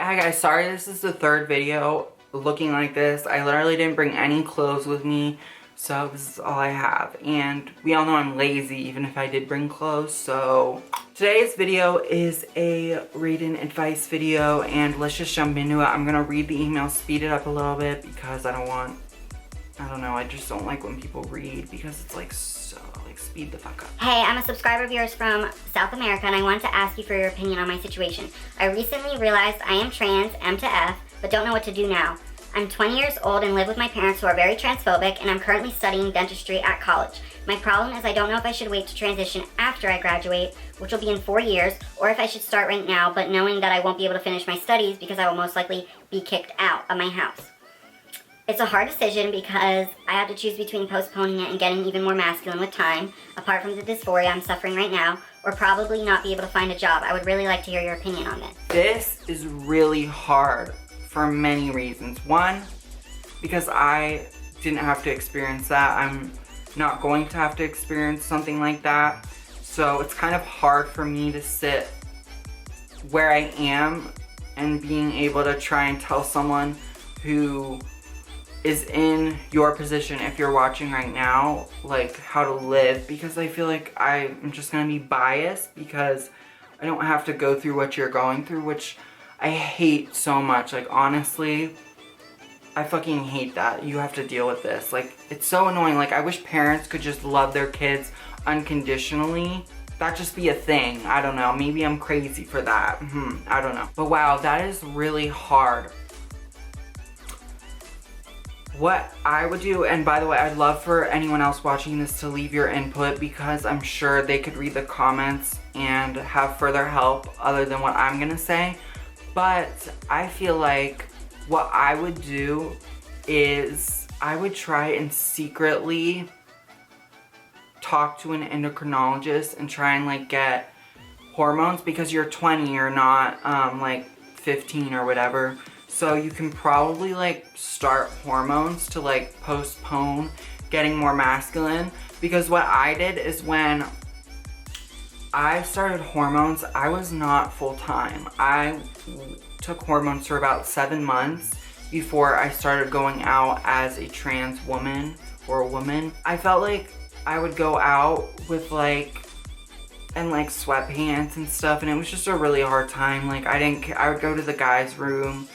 Hi guys, sorry this is the third video looking like this. I literally didn't bring any clothes with me, so this is all I have. And we all know I'm lazy even if I did bring clothes, so today's video is a Raiden advice video, and let's just jump into it. I'm gonna read the email, speed it up a little bit because I don't know, I just don't like when people read because it's like so, like, speed the fuck up. Hey, I'm a subscriber of yours from South America and I wanted to ask you for your opinion on my situation. I recently realized I am trans, M to F, but don't know what to do now. I'm 20 years old and live with my parents who are very transphobic, and I'm currently studying dentistry at college. My problem is I don't know if I should wait to transition after I graduate, which will be in 4 years, or if I should start right now, but knowing that I won't be able to finish my studies because I will most likely be kicked out of my house. It's a hard decision because I have to choose between postponing it and getting even more masculine with time, apart from the dysphoria I'm suffering right now, or probably not be able to find a job. I would really like to hear your opinion on this. This is really hard for many reasons. One, because I didn't have to experience that. I'm not going to have to experience something like that. So it's kind of hard for me to sit where I am and being able to try and tell someone who is in your position, if you're watching right now, like how to live, because I feel like I'm just gonna be biased because I don't have to go through what you're going through, which I hate so much. Like, honestly, I fucking hate that you have to deal with this. Like, it's so annoying. Like, I wish parents could just love their kids unconditionally. That just be a thing. I don't know, maybe I'm crazy for that. I don't know, but wow, that is really hard. What I would do, and by the way, I'd love for anyone else watching this to leave your input because I'm sure they could read the comments and have further help other than what I'm gonna say. But I feel like what I would do is I would try and secretly talk to an endocrinologist and try and like get hormones, because you're 20, you're not like 15 or whatever. So you can probably like start hormones to like postpone getting more masculine. Because what I did is when I started hormones, I was not full-time. I took hormones for about 7 months before I started going out as a trans woman or a woman. I felt like I would go out with like sweatpants and stuff, and it was just a really hard time. Like, I would go to the guys' room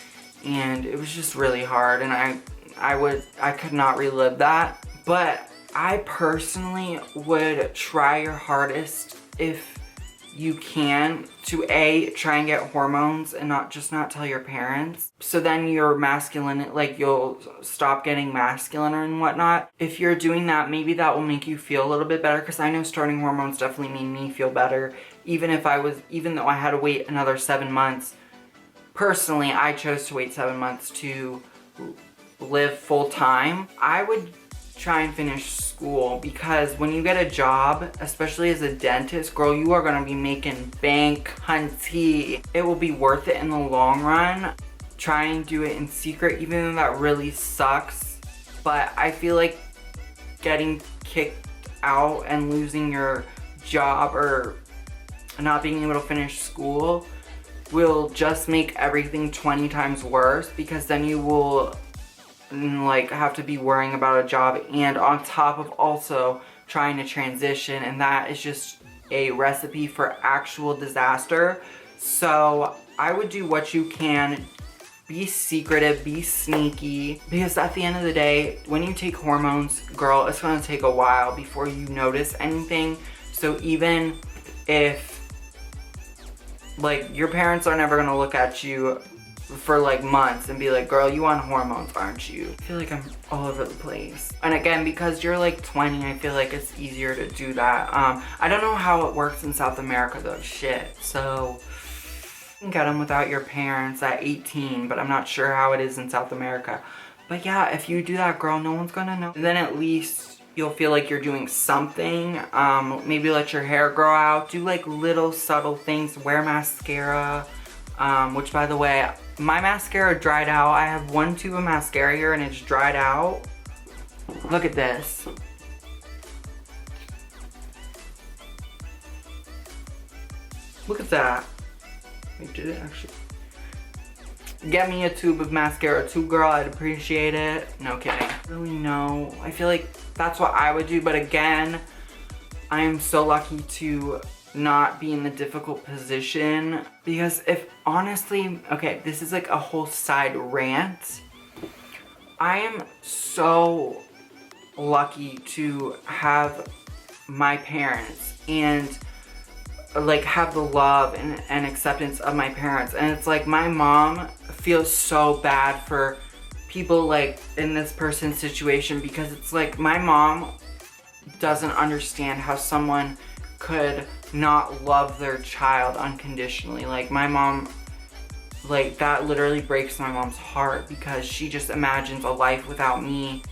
and it was just really hard, and I could not relive that. But I personally would try your hardest, if you can, to try and get hormones and not tell your parents. So then you're masculine, like you'll stop getting masculine and whatnot. If you're doing that, maybe that will make you feel a little bit better, because I know starting hormones definitely made me feel better. Even though I had to wait another 7 months. Personally, I chose to wait 7 months to live full time. I would try and finish school, because when you get a job, especially as a dentist, girl, you are gonna be making bank, hunty. It will be worth it in the long run. Try and do it in secret, even though that really sucks. But I feel like getting kicked out and losing your job or not being able to finish school will just make everything 20 times worse, because then you will like have to be worrying about a job and on top of also trying to transition, and that is just a recipe for actual disaster. So I would do what you can. Be secretive, be sneaky, because at the end of the day, when you take hormones, girl, it's gonna take a while before you notice anything. So even if like your parents are never gonna look at you for like months and be like, girl, you on hormones, aren't you? I feel like I'm all over the place. And again, because you're like 20, I feel like it's easier to do that. I don't know how it works in South America though, shit. So you can get them without your parents at 18, but I'm not sure how it is in South America. But yeah, if you do that, girl, no one's gonna know. And then at least you'll feel like you're doing something. Maybe let your hair grow out, do like little subtle things, wear mascara, which by the way, my mascara dried out. I have 1 tube of mascara here and it's dried out. Look at this. Look at that. Wait, did it actually? get me a tube of mascara too, girl. I'd appreciate it. No kidding. Really, no. I feel like that's what I would do, but again, I am so lucky to not be in the difficult position, because if honestly, okay, this is like a whole side rant. I am so lucky to have my parents and like have the love and acceptance of my parents. And it's like my mom feels so bad for people like in this person's situation, because it's like my mom doesn't understand how someone could not love their child unconditionally. Like my mom, like that literally breaks my mom's heart, because she just imagines a life without me